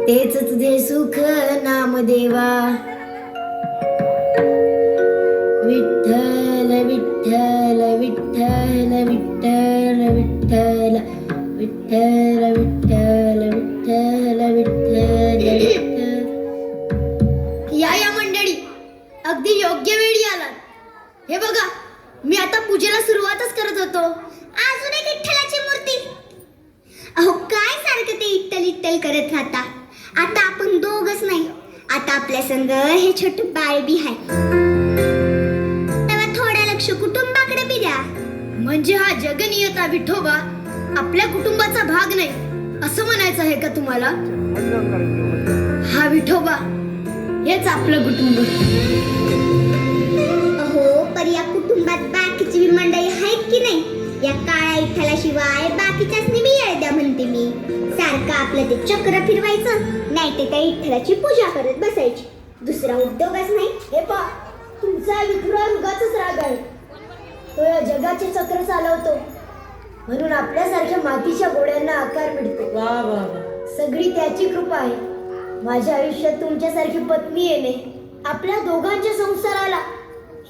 तेच तुझे सुख नामदेवा. विठ्ठल विठ्ठल विठ्ठल विठ्ठल विठ्ठल विठ्ठल विठ्ठल विठ्ठल विठ्ठल विठ्ठल. या मंडळी, अगदी योग्य वेळी आलात. हे बघा, मी आता पूजेला सुरुवातच करत होतो. अजून एक विठ्ठलाची मूर्ती. अहो काय सारखं ते इट्टल इट्टल करत राहता. आता आपण दोघच नाही, आता आपल्या संग हे छोट बाळ बी आहे. तेव्हा थोडं लक्ष कुटुंबाकडे बी द्या. म्हणजे हा जगनियता विठोबा आपल्या कुटुंबाचा भाग नाही असं म्हणायचं आहे का तुम्हाला? हा विठोबा हेच आपलं कुटुंब. अहो पर या कुटुंबात बाकीची बी मंडळी आहेत की नाही? या काळ्या विठ्ठलाशिवाय बाकीच्याच बी येळ द्या म्हणते मी. सारखं आपलं ते चक्र फिरवायचं, नाही ते त्या विठ्ठलाची पूजा करत बसायची. दुसरा उद्योगच नाही. हे पा, तुमचा विठुरा रुगाचाच राग आहे. तो या जगाचे चक्र चालवतो म्हणून आपल्यासारख्या मातीच्या गोड्यांना आकार मिळतो. वा वा वा. सगळी त्याची कृपा आहे. माझ्या आयुष्यात तुमच्यासारखी पत्नी येणे, आपल्या दोघांच्या संसाराला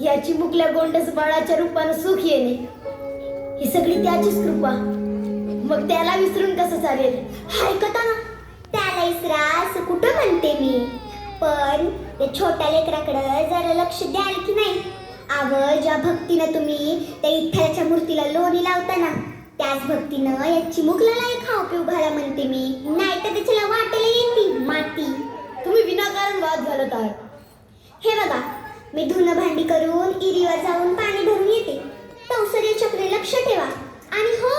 याची मुकल्या गोंडस बाळाच्या रूपानं सुख येणे, ही सगळी त्याचीच कृपा. मग त्याला विसरून कसं चालेल? ऐकता ना, त्याला इसरा असं कुठं म्हणते मी. पण त्या छोट्या लेकराकडे जरा लक्ष द्याल की नाही? ज्या भक्तीनं तुम्ही त्या विठ्ठलाच्या मूर्तीला लोणी लावता ना, त्याच भक्तीनं याची मुकलालाही खाऊ पिऊ घाला म्हणते मी. नाही तर त्याच्याला वाटेला येते माती. तुम्ही विनाकारण वाद घालत आहात. हे बघा, मी धुणं भांडी करून इरीवर जाऊन पाणी भरून येते. तवसरी चक्रे लक्ष ठेवा. आणि हो,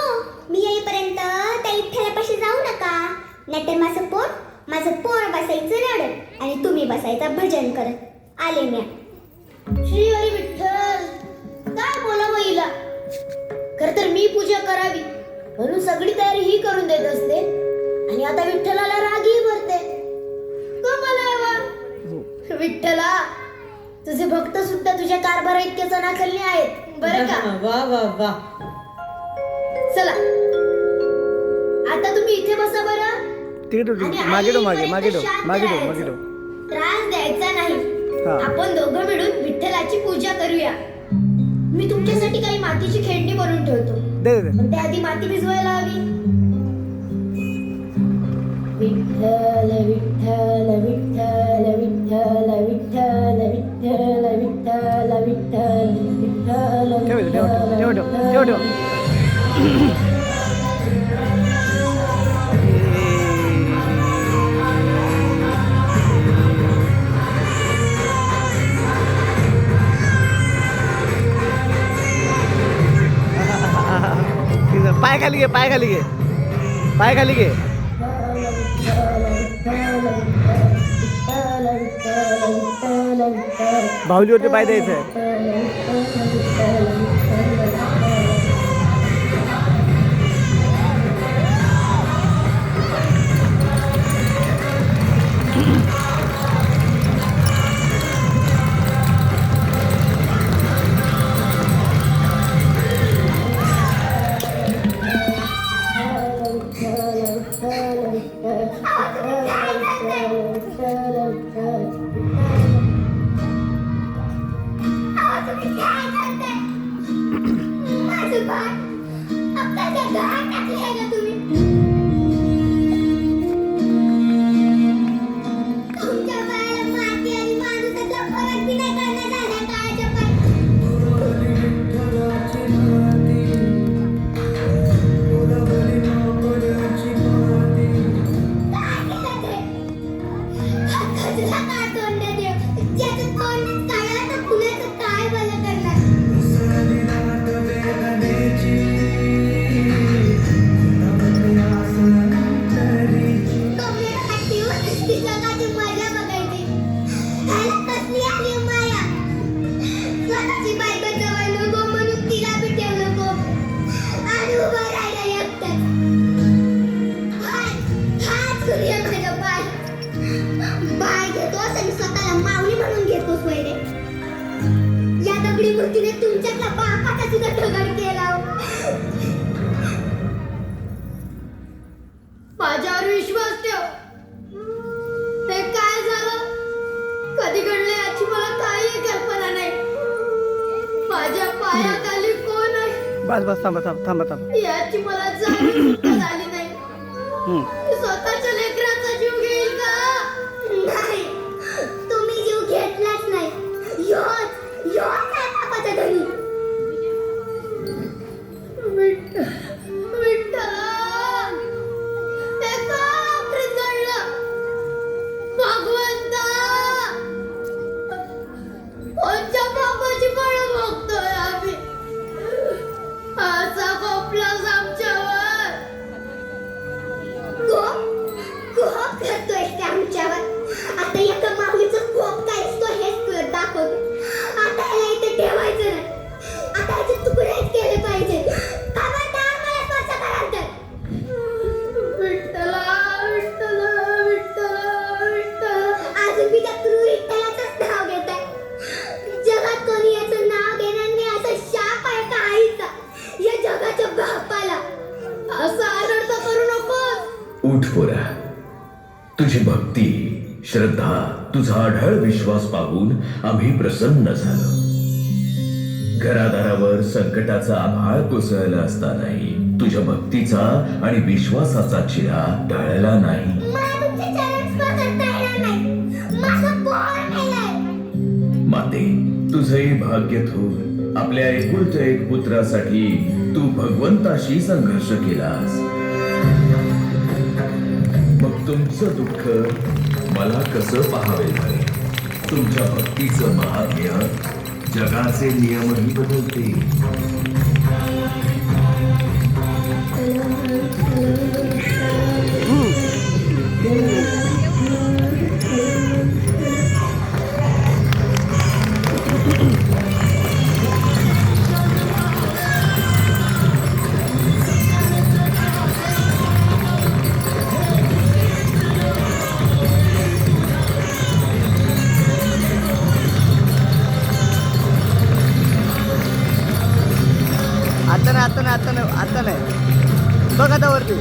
मी येईपर्यंत त्या विठ्ठलापाशी जाऊ नका, नाहीतर माझं पोर बसायचं रडत आणि तुम्ही बसायचा भजन करत. आले म्या. श्री हरी विठ्ठल. काय बोलावं हिला? खर तर मी पूजा करावी म्हणून सगळी तयारी ही करून देत असते आणि आता विठ्ठलाला रागही भरते. तो मला विठ्ठला, तुझे भक्त सुद्धा तुझ्या कारभारा इतके चणाखलने आहेत बरं का? वा वा वा. चला आता तुम्ही इथे बसा बरं. मागे त्रास द्यायचा नाही. आपण दोघं मिळून विठ्ठलाची पूजा करूया. मी तुमच्यासाठी काही मातीची खेळणी बनवून ठेवतो, पण त्याआधी माती भिजवायला हवी. विठ्ठल विठ्ठल विठ्ठल विठ्ठल विठ्ठल विठ्ठल विठ्ठल विठ्ठल विठ्ठल. पाय खाली घे, पाय खाली घे, पाय खाली घे. भाऊलीवरती पाय द्यायचं. मूर्तीने तुमच्यातला बापाचा सुद्धा ठगड केला. माझ्यावर विश्वास ठेव. बस बस थांबा थांबा थांबा थांबा. याची मला जाणीव झाली नाही. हम्म. स्वतःच्या लेकराचा जीव घेईल का? नाही, तुम्ही जीव घेतलाच नाही. योच आहे पापाचा धनी. विठ्ठला, ते का अमृत जळलं? भगवंता, कोणत्या पापाची फळं भोगतोय आम्ही? असा कोपलास आमच्यावर. कोप करतोय ते आमच्यावर. आता एका माऊलीचं कोप काय असतो हेच तुला दाखवतो. आता याला इथे ठेवायचं नाही. आता याचे तुकडेच केले पाहिजे. खबरदार मला स्पर्श कराल तर. विठ्ठला, विठ्ठला, विठ्ठला, विठ्ठला. अजून मी त्या क्रूर विठ्ठलाचंच नाव घेत आहे. जगात कोणी याचं नाव घेणार नाही असा शाप आहे का आईचा या जगाच्या बापाला. असा अनर्थ करू नकोस. उठ पोरा, तुझी भक्ती, श्रद्धा, तुझा आढळ विश्वास पाहून आम्ही प्रसन्न झालो. घरादारावर संकटाचा आभाळ कोसळला असतानाही तुझ्या भक्तीचा आणि विश्वासाचा चिरा टळला नाही. मला तुमचे चरण स्पर्श करता येणार नाही. माझं पोर मेलंय. माते, तुझंही भाग्य थोर. आपल्या एकुलत्या एक पुत्रासाठी तू भगवंताशी संघर्ष केलास. मग तुमचं दुःख मला कसं पाहावे लागेल? तुमच्या भक्तीचं महात्म्य जगाचे नियमही बदलते. आता नाही आता नाही आता नाही आता नाही. बघ आता वरती.